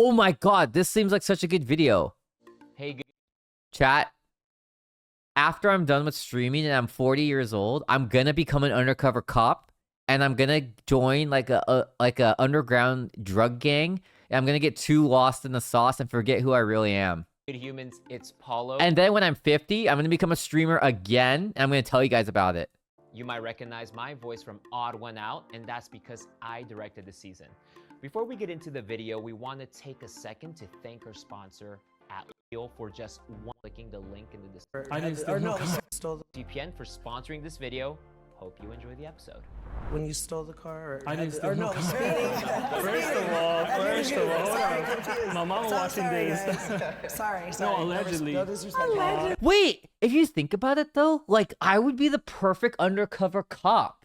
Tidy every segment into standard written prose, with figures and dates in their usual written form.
Oh my god, this seems like such a good video. Hey, chat. After I'm done with streaming and I'm 40 years old, I'm gonna become an undercover cop, and I'm gonna join like a underground drug gang. And I'm gonna get too lost in the sauce and forget who I really am. Humans, it's Paulo. And then when I'm 50, I'm gonna become a streamer again, and I'm gonna tell you guys about it. You might recognize my voice from Odd One Out, and that's because I directed the season. Before we get into the video, we want to take a second to thank our sponsor, Atleal, for just clicking the link in the description. VPN for sponsoring this video. Hope you enjoy the episode. When you stole the car, First of all, my mama watching this. Sorry. No, allegedly. No disrespect. Wait, if you think about it though, like I would be the perfect undercover cop.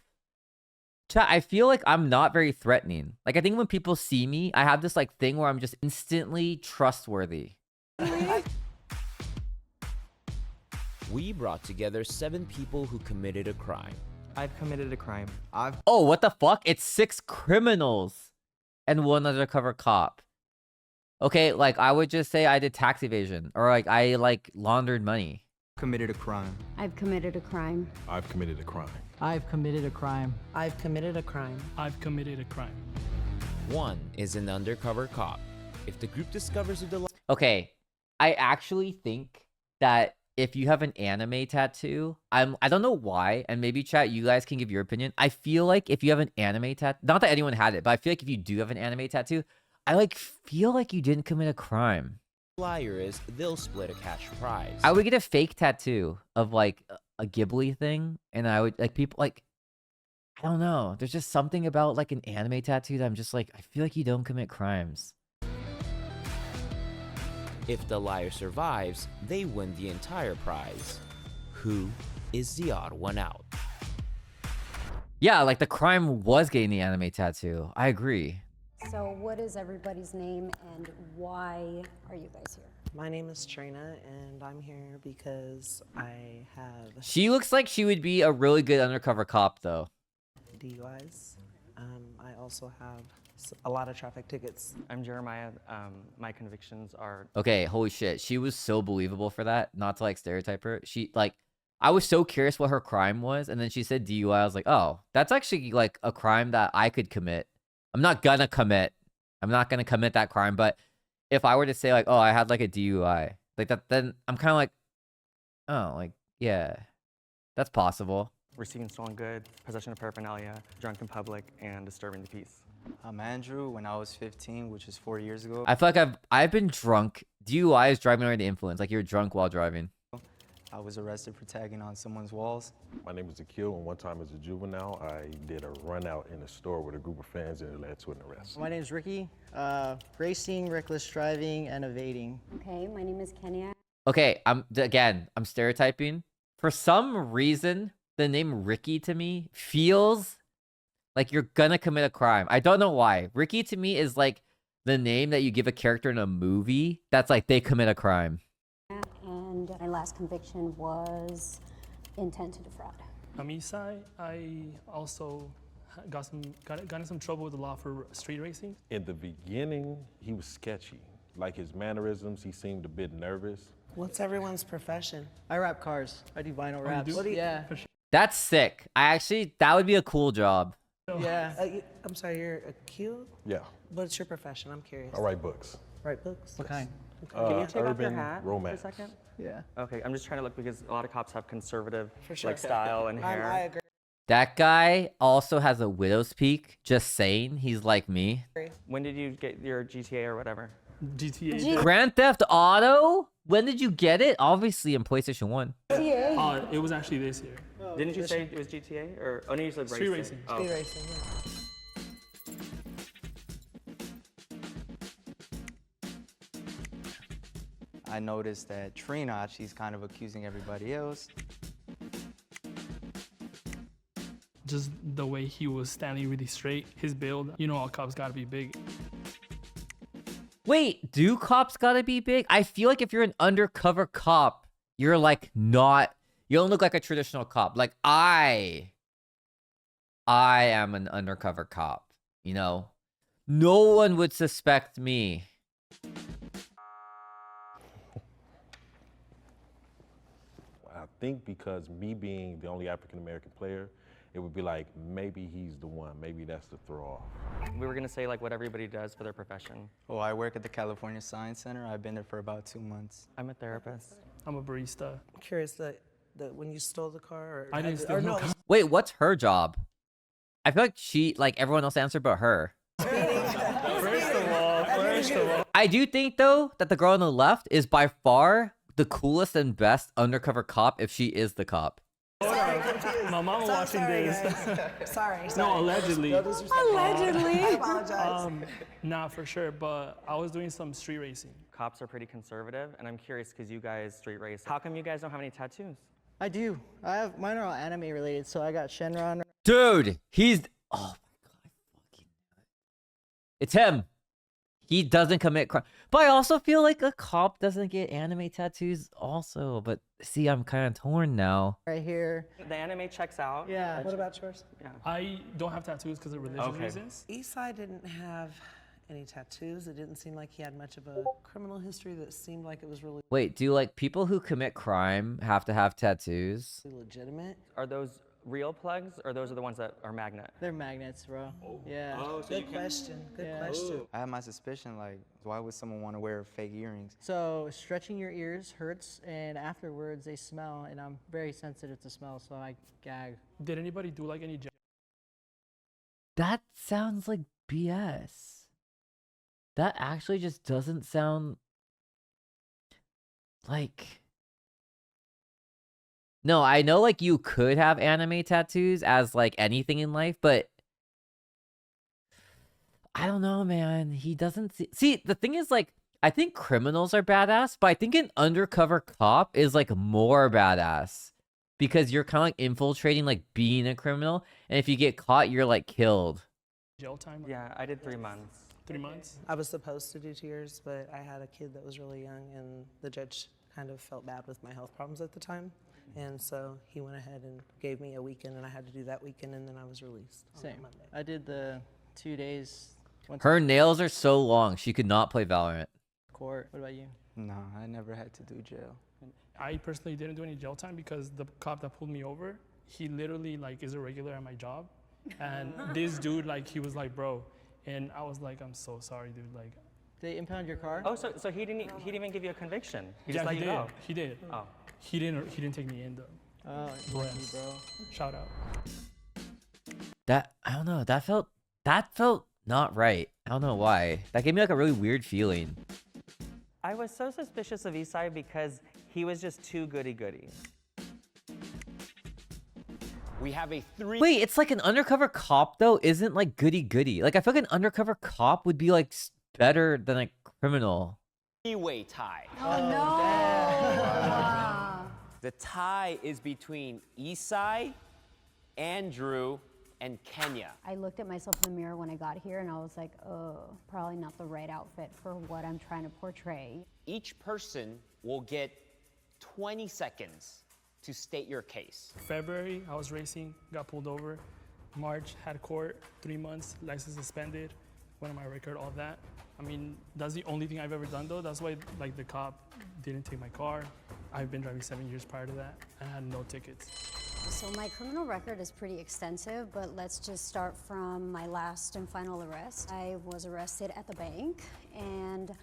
Chat, I feel like I'm not very threatening. Like I think when people see me, I have this like thing where I'm just instantly trustworthy. We brought together 7 people who committed a crime. I've committed a crime. Oh, what the fuck? It's 6 criminals and 1 undercover cop. Okay, like I would just say I did tax evasion, or like I like laundered money. Committed a crime. I've committed a crime. I've committed a crime. I've committed a crime. I've committed a crime. I've committed a crime. 1 is an undercover cop. If the group discovers who the Okay, I actually think that if you have an anime tattoo, I don't know why, and maybe chat, you guys can give your opinion. I feel like if you have an anime tattoo, not that anyone had it, but I feel like if you do have an anime tattoo, I like feel like you didn't commit a crime. liar is, they'll split a cash prize. I would get a fake tattoo of like a Ghibli thing, and I would like people like, I don't know. There's just something about like an anime tattoo that I'm just like, I feel like you don't commit crimes. If the liar survives, they win the entire prize. Who is the odd one out? Yeah, like the crime was getting the anime tattoo. I agree. So what is everybody's name and why are you guys here? My name is Trina, and I'm here because I have She looks like she would be a really good undercover cop, though. DUIs. I also have a lot of traffic tickets. I'm Jeremiah. My convictions are... Okay, holy shit. She was so believable for that. Not to like stereotype her. She like, I was so curious what her crime was, and then she said DUI. I was like, oh, that's actually like a crime that I could commit. I'm not gonna commit that crime, but if I were to say like, oh, I had like a DUI, like that, then I'm kind of like, oh, like, yeah, that's possible. Receiving stolen goods, possession of paraphernalia, drunk in public, and disturbing the peace. I'm Andrew. When I was 15, which is 4 years ago, I feel like I've been drunk. DUI is driving under the influence. Like you're drunk while driving. I was arrested for tagging on someone's walls. My name is Akil, and one time as a juvenile, I did a run out in a store with a group of fans, and it led to an arrest. My name is Ricky. Racing, reckless driving, and evading. Okay, my name is Kenya. Okay, I'm stereotyping. For some reason, the name Ricky to me feels like you're gonna commit a crime. I don't know why. Ricky to me is like the name that you give a character in a movie that's like they commit a crime. And my last conviction was intent to defraud. I'm Isai. I also got in some trouble with the law for street racing. In the beginning, he was sketchy. Like his mannerisms, he seemed a bit nervous. What's everyone's profession? I rap cars. I do vinyl you raps. do? Yeah. That's sick. That would be a cool job. Yeah. I'm sorry, you're Akil? Yeah, What's your profession? I'm curious. I write books. Write books? What kind? Can you take off your Urban hat romance. for a second? Yeah. Okay, I'm just trying to look because a lot of cops have conservative For sure. like style and hair. I agree. That guy also has a widow's peak. Just saying, he's like me. When did you get your GTA or whatever? GTA. Grand Theft Auto? When did you get it? Obviously in PlayStation 1. It was actually this year. Didn't you say it was GTA? Or no, you said Street racing. racing. Oh. Speed racing, yeah. I noticed that Trina, she's kind of accusing everybody else. Just the way he was standing really straight, his build. You know, all cops gotta be big. Wait, do cops gotta be big? I feel like if you're an undercover cop, you're like not, you don't look like a traditional cop. Like I am an undercover cop, you know? No one would suspect me think because me being the only African American player, it would be like, maybe he's the one. Maybe that's the throw off. We were gonna say like what everybody does for their profession. Well, I work at the California Science Center. I've been there for about 2 months. I'm a therapist. I'm a barista. I'm curious that when you stole the car, or I didn't steal no car. Wait, what's her job? I feel like like everyone else answered but her. First of all, I do think though that the girl on the left is by far the coolest and best undercover cop if she is the cop. my mama watching this. Sorry. No, allegedly. Allegedly. I apologize. Nah, for sure. But I was doing some street racing. Cops are pretty conservative, and I'm curious because you guys street race. How come you guys don't have any tattoos? I do. Mine are all anime related, so I got Shenron. Dude, he's oh my god, fucking it's him. He doesn't commit crime. But I also feel like a cop doesn't get anime tattoos also. But see, I'm kind of torn now. Right here. The anime checks out. Yeah. What about yours? Yeah. I don't have tattoos because of religious Okay. reasons. Eastside didn't have any tattoos. It didn't seem like he had much of a criminal history that seemed like it was really Wait, do like people who commit crime have to have tattoos? legitimate. Are those real plugs, or those are the ones that are magnet? They're magnets, bro. Yeah. Good question. Good Yeah. question. I have my suspicion, like, why would someone want to wear fake earrings? So stretching your ears hurts, and afterwards they smell, and I'm very sensitive to smell, so I gag. Did anybody do like any? That sounds like BS. That actually just doesn't sound like... No, I know like you could have anime tattoos as like anything in life, but I don't know, man. He doesn't see, the thing is like, I think criminals are badass, but I think an undercover cop is like more badass because you're kind of like infiltrating, like being a criminal. And if you get caught, you're like killed. Jail time? Yeah, I did 3 months. 3 months? I was supposed to do 2 years, but I had a kid that was really young, and the judge kind of felt bad with my health problems at the time. And so he went ahead and gave me a weekend, and I had to do that weekend, and then I was released on Same. Monday. I did the 2 days. Went Her nails are so long, she could not play Valorant. to court. What about you? No, I never had to do jail. I personally didn't do any jail time because the cop that pulled me over, he literally like is a regular at my job. And this dude, like, he was like, bro. And I was like, I'm so sorry, dude. Like, They impound your car? Oh, so he didn't even give you a conviction? He yeah, just let he you did. go? He did. Oh. He didn't take me in though. Oh, lucky, Yes. bro. Shout out. That, I don't know, that felt not right. I don't know why. That gave me like a really weird feeling. I was so suspicious of Eastside because he was just too goody-goody. We have a Wait, it's like an undercover cop though isn't like goody goody. Like I feel like an undercover cop would be like better than a criminal. three-way tie. Oh, no. The tie is between Eastside, Andrew, and Kenya. I looked at myself in the mirror when I got here and I was like, oh, probably not the right outfit for what I'm trying to portray. Each person will get 20 seconds to state your case. February, I was racing, got pulled over. March, had court, 3 months, license suspended, went on my record, all that. I mean, that's the only thing I've ever done though. That's why like the cop didn't take my car. I've been driving 7 years prior to that and had no tickets. So my criminal record is pretty extensive, but let's just start from my last and final arrest. I was arrested at the bank and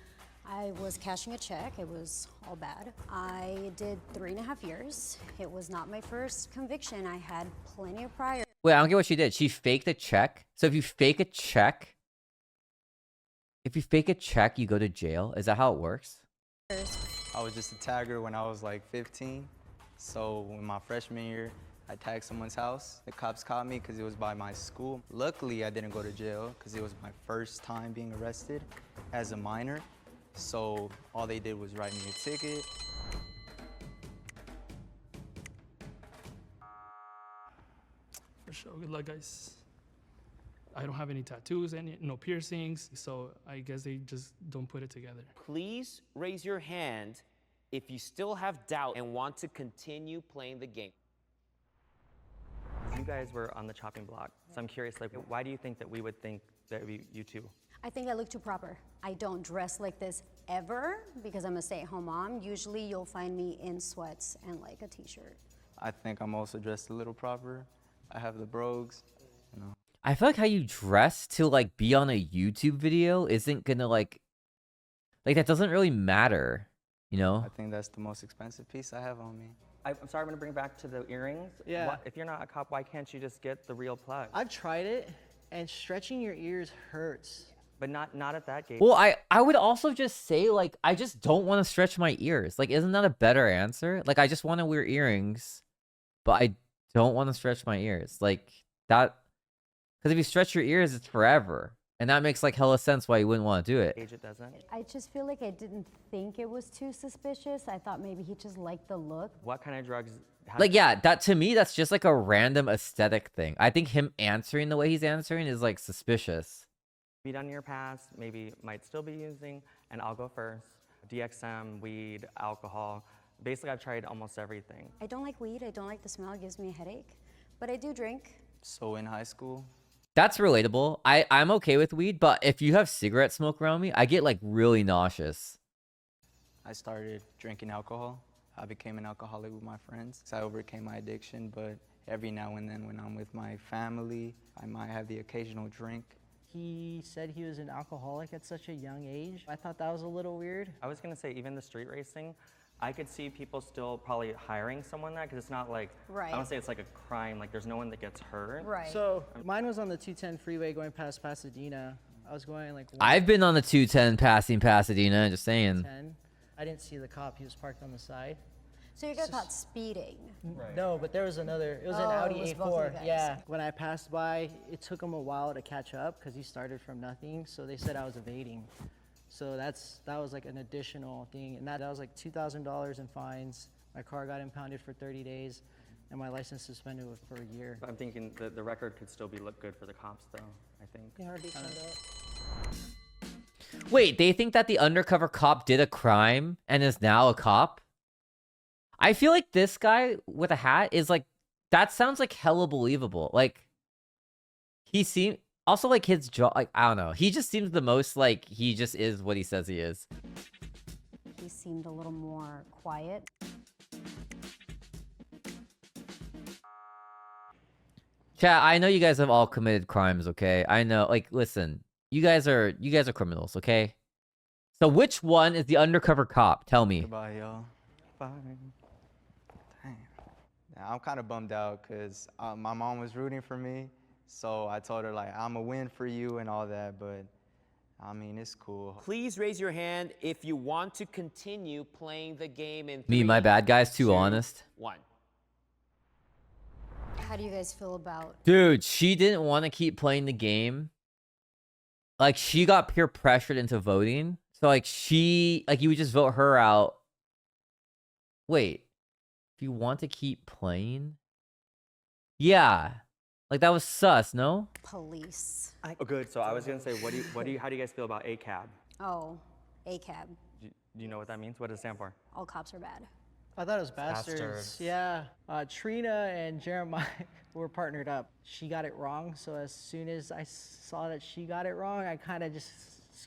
I was cashing a check. It was all bad. I did 3.5 years. It was not my first conviction. I had plenty of prior. Wait, I don't get what she did. She faked a check. So if you fake a check, you go to jail. Is that how it works? I was just a tagger when I was like 15. So in my freshman year, I tagged someone's house. The cops caught me because it was by my school. Luckily, I didn't go to jail because it was my first time being arrested as a minor. So all they did was write me a ticket. For sure, good luck guys. I don't have any tattoos, no piercings, so I guess they just don't put it together. Please raise your hand if you still have doubt and want to continue playing the game. You guys were on the chopping block, so I'm curious, like, why do you think that we would think that you two? I think I look too proper. I don't dress like this ever because I'm a stay-at-home mom. Usually you'll find me in sweats and like a t-shirt. I think I'm also dressed a little proper. I have the brogues, you know. I feel like how you dress to like be on a YouTube video isn't gonna like that doesn't really matter, you know? I think that's the most expensive piece I have on me. I'm sorry, I'm gonna bring back to the earrings. Yeah. If you're not a cop, why can't you just get the real plug? I've tried it, and stretching your ears hurts. But not at that gauge. Well, I would also just say like I just don't want to stretch my ears. Like, isn't that a better answer? Like, I just want to wear earrings, but I don't want to stretch my ears. Like that, because if you stretch your ears, it's forever. And that makes like hella sense why you wouldn't want to do it. Gauge it doesn't. I just feel like I didn't think it was too suspicious. I thought maybe he just liked the look. What kind of drugs? Like, yeah, that to me, that's just like a random aesthetic thing. I think him answering the way he's answering is like suspicious. Be done in your past, maybe might still be using, and I'll go first. DXM, weed, alcohol. Basically, I've tried almost everything. I don't like weed. I don't like the smell. It gives me a headache. But I do drink. So in high school, That's relatable. I'm okay with weed, but if you have cigarette smoke around me, I get like really nauseous. I started drinking alcohol. I became an alcoholic with my friends. So I overcame my addiction, but every now and then when I'm with my family, I might have the occasional drink. He said he was an alcoholic at such a young age. I thought that was a little weird. I was gonna say, even the street racing, I could see people still probably hiring someone that, because it's not like, Right. I don't say it's like a crime, like there's no one that gets hurt. Right. So mine was on the 210 freeway going past Pasadena. I was going like I've been on the 210 passing Pasadena, just saying. 110. I didn't see the cop. He was parked on the side. So you got caught speeding. No, but there was another. It was an Oh, Audi it was both of you A4. guys. Yeah. When I passed by, it took him a while to catch up because he started from nothing. So they said I was evading. So that was like an additional thing, and that was like $2,000 in fines. My car got impounded for 30 days, and my license suspended for a year. I'm thinking the record could still look good for the cops, though. I think. You already found out. Wait, they think that the undercover cop did a crime and is now a cop? I feel like this guy with a hat is like, that sounds like hella believable. Like, he seemed, also like his jaw, like, I don't know. He just seems the most like he just is what he says he is. He seemed a little more quiet. Chat, I know you guys have all committed crimes, okay? I know, like, listen, you guys are criminals, okay? So which one is the undercover cop? Tell me. Goodbye, y'all. Bye. Damn. Yeah, I'm kind of bummed out because my mom was rooting for me. So I told her, like, I'm a win for you and all that. But, I mean, it's cool. Please raise your hand if you want to continue playing the game in Me, my bad guy's too 2, honest. 1. How do you guys feel about? Dude, she didn't want to keep playing the game. Like, she got peer pressured into voting. So, like, you would just vote her out. Wait. If you want to keep playing? Yeah. Like, that was sus, no? Police. Oh, good. So I was gonna say, how do you guys feel about ACAB? Oh, ACAB. Do you know what that means? What does it stand for? All cops are bad. I thought it was bastards. Bastards. Yeah. Trina and Jeremiah were partnered up. She got it wrong, so as soon as I saw that she got it wrong, I kind of just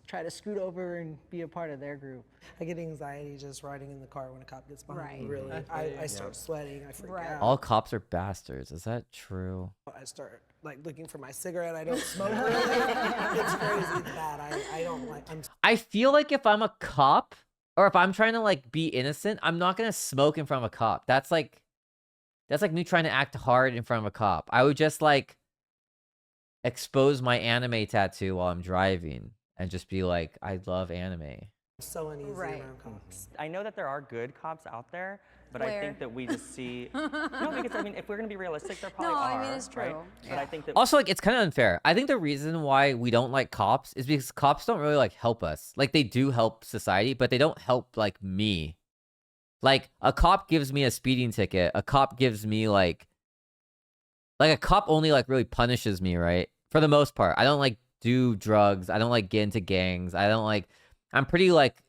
tried to scoot over and be a part of their group. I get anxiety just riding in the car when a cop gets behind me. Right. Really, I start sweating. I freak Right. out. All cops are bastards. Is that true? I start like looking for my cigarette. I don't smoke. Really. It's crazy. It's bad. I don't like. I feel like if I'm a cop, or if I'm trying to, like, be innocent, I'm not gonna smoke in front of a cop. That's like me trying to act hard in front of a cop. I would just, like, expose my anime tattoo while I'm driving and just be like, I love anime. so uneasy Right. around cops. I know that there are good cops out there, but I Where? think that we just see. No, because I mean, if we're gonna be realistic, there probably No, are. I mean, it's right? true. But I think that Also, like, it's kind of unfair. I think the reason why we don't like cops is because cops don't really, like, help us. Like, they do help society, but they don't help, like, me. Like, a cop gives me a speeding ticket. A cop gives me, like, a cop only, like, really punishes me, right? For the most part. I don't, like, do drugs. I don't, like, get into gangs. I don't, like, I'm pretty, like,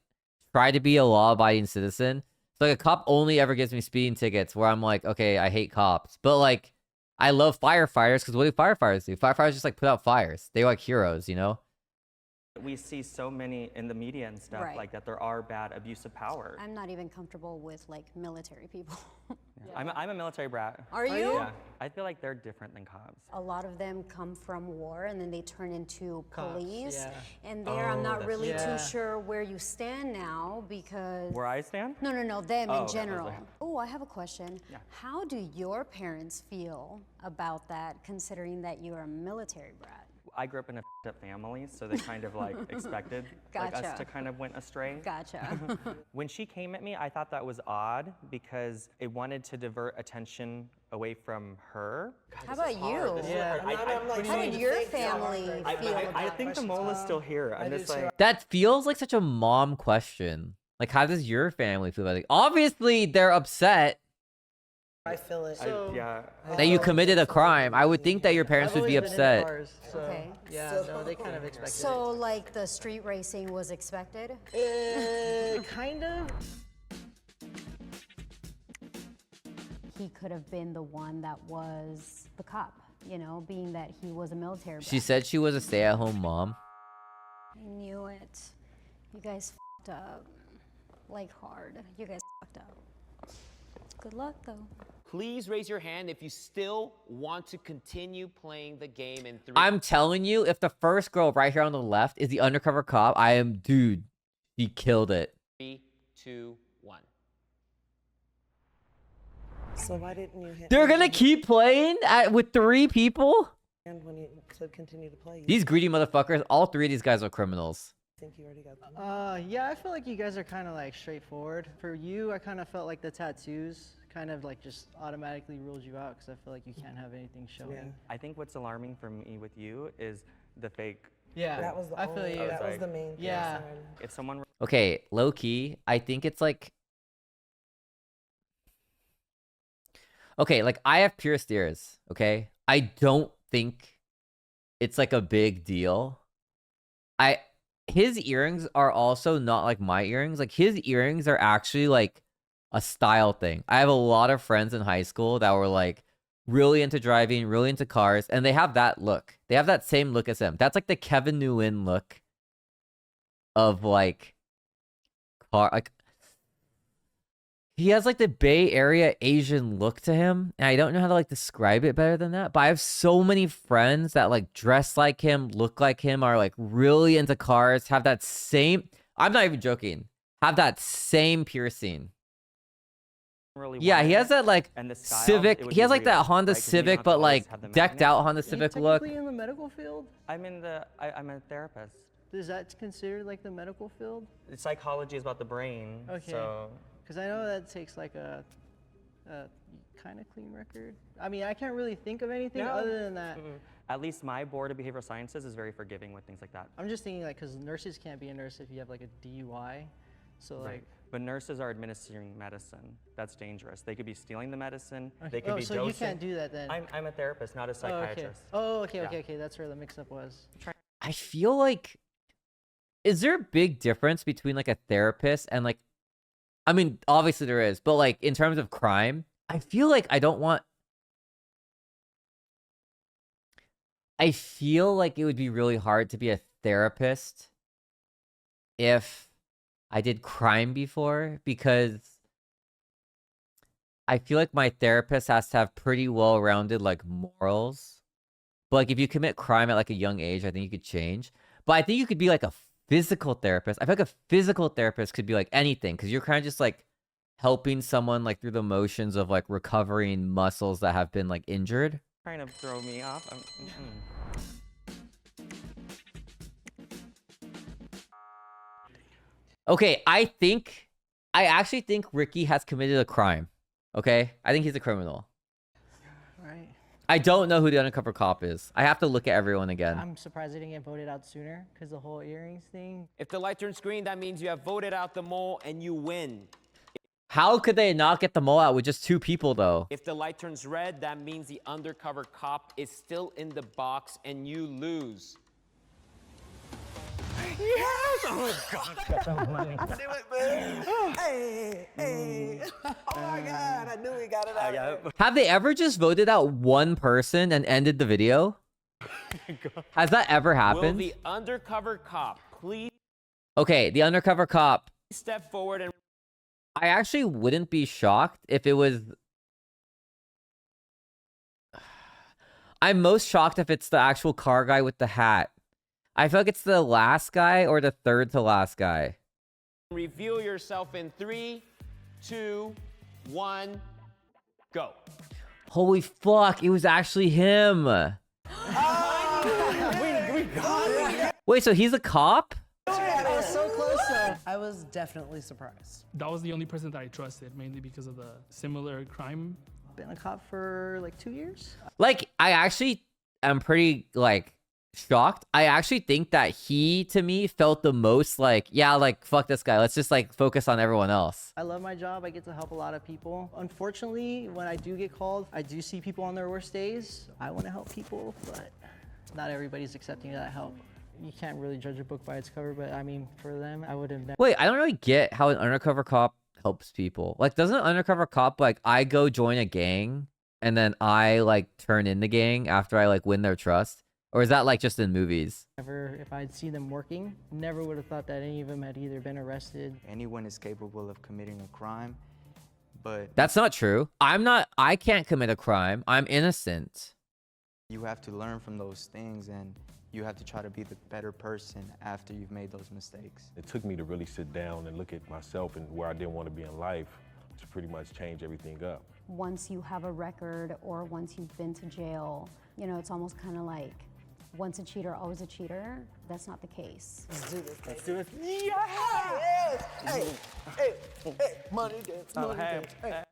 try to be a law-abiding citizen. So, like, a cop only ever gives me speeding tickets where I'm like, okay, I hate cops. But, like, I love firefighters because what do firefighters do? Firefighters just, like, put out fires. They're, like, heroes, you know? We see so many in the media and stuff Right. like that there are bad abuse of power. I'm not even comfortable with like military people. I'm a military brat. Are you? Yeah. I feel like they're different than cops. A lot of them come from war and then they turn into Cops, police. yeah. And there I'm not that's really Yeah. too sure where you stand now because Where I stand? no, them Oh, in okay, I was general. like- Oh, I have a question. Yeah. How do your parents feel about that, considering that you're a military brat? I grew up in a f***ed up family, so they kind of like expected like us Gotcha. to kind of went astray. Gotcha. When she came at me, I thought that was odd because it wanted to divert attention away from her. How about you? Yeah. How did your family feel I about think the it? mole is still here. I'm just like, That feels like such a mom question. Like, how does your family feel about it? Obviously, they're upset I feel it. yeah. that you committed a crime. I would think that your parents I've would be always been into upset. cars, so, Okay. yeah, no, they kind of expected So, like, the street racing was expected? it. Kind of. He could have been the one that was the cop, you know, being that he was a military She brat. said she was a stay-at-home mom. I knew it. You guys fucked up. Like, hard. You guys fucked up. Good luck, though. Please raise your hand if you still want to continue playing the game in 3. I'm telling you, if the first girl right here on the left is the undercover cop, dude, he killed it. 3, 2, 1. So why didn't you hit They're me gonna keep playing with 3 people? when you said continue to play? You These greedy motherfuckers, all 3 of these guys are criminals. think you already got them? Yeah, I feel like you guys are kind of like straightforward. For you, I kind of felt like the tattoos kind of like just automatically ruled you out because I feel like you can't have anything showing. Yeah. I think what's alarming for me with you is the fake. Yeah, That was the I feel only, you. that was like- the main Yeah. concern. If someone Okay, low key, I think it's like. Okay, like I have pierced ears, okay? I don't think it's like a big deal. His earrings are also not like my earrings. Like his earrings are actually like a style thing. I have a lot of friends in high school that were like really into driving, really into cars, and they have that look. They have that same look as him. That's like the Kevin Nguyen look of like car. Like he has like the Bay Area Asian look to him, and I don't know how to like describe it better than that. But I have so many friends that like dress like him, look like him, are like really into cars, have that same. I'm not even joking. Have that same piercing. really Yeah, wanted he has it, that like and the style, Civic. it would He has be like that real, Honda right? 'Cause you don't Civic, have to but always like have the decked out magnet. Honda Are you Civic look. technically in the medical field? I'm a therapist. Is that considered like the medical field? Psychology is about the brain. Okay. So Because I know that takes like a kind of clean record. I mean, I can't really think of anything No. other than that. at least my board of behavioral sciences is very forgiving with things like that. I'm just thinking like, because nurses can't be a nurse if you have like a DUI. So like, Right. But nurses are administering medicine. That's dangerous. They could be stealing the medicine. okay. They could Oh, be so dosing. you can't do that then. I'm a therapist, not a Oh, okay. psychiatrist. Oh, okay, Yeah. okay. That's where the mix-up was. I feel like, is there a big difference between like a therapist and like, I mean, obviously there is, but like in terms of crime, I feel like I feel like it would be really hard to be a therapist if I did crime before, because I feel like my therapist has to have pretty well-rounded like morals. But like if you commit crime at like a young age, I think you could change. But I think you could be like a physical therapist. I feel like a physical therapist could be like anything, because you're kind of just like helping someone like through the motions of like recovering muscles that have been like injured. Trying to throw me off. Okay, I actually think Ricky has committed a crime. Okay? I think he's a criminal. Right. I don't know who the undercover cop is. I have to look at everyone again. I'm surprised they didn't get voted out sooner because the whole earrings thing. If the light turns green, that means you have voted out the mole and you win. How could they not get the mole out with just 2 people though? If the light turns red, that means the undercover cop is still in the box and you lose. Yes! Oh God! Got some money. I knew it, man. Hey! Oh my God! I knew we got it out. Have they ever just voted out one person and ended the video? Has that ever Will happened? the undercover cop please Okay, the undercover cop. step forward and I actually wouldn't be shocked if it was... I'm most shocked if it's the actual car guy with the hat. I feel like it's the last guy or the third to last guy. reveal yourself in 3, 2, 1, go. Holy fuck, it was actually him. Wait, so he's a cop? I was so close though. I was definitely surprised. That was the only person that I trusted, mainly because of the similar crime. Been a cop for like 2 years. Like, I actually am pretty, like, shocked. I actually think that he, to me, felt the most like, yeah, like, fuck this guy. Let's just, like, focus on everyone else. I love my job. I get to help a lot of people. Unfortunately, when I do get called, I do see people on their worst days. I want to help people, but not everybody's accepting of that help. You can't really judge a book by its cover, but I mean, for them, I would have never. Wait, I don't really get how an undercover cop helps people. Like, doesn't an undercover cop, like, I go join a gang and then I, like, turn in the gang after I, like, win their trust? Or is that, like, just in movies? Never, if I'd seen them working, never would have thought that any of them had either been arrested. Anyone is capable of committing a crime, but That's not true. I can't commit a crime. I'm innocent. you have to learn from those things and you have to try to be the better person after you've made those mistakes. It took me to really sit down and look at myself and where I didn't want to be in life to pretty much change everything up. Once you have a record or once you've been to jail, you know, it's almost kind of like once a cheater, always a cheater. That's not the case. Let's do this. Let's do it. Yes! Hey, hey, hey, money dance, money dance. Hey,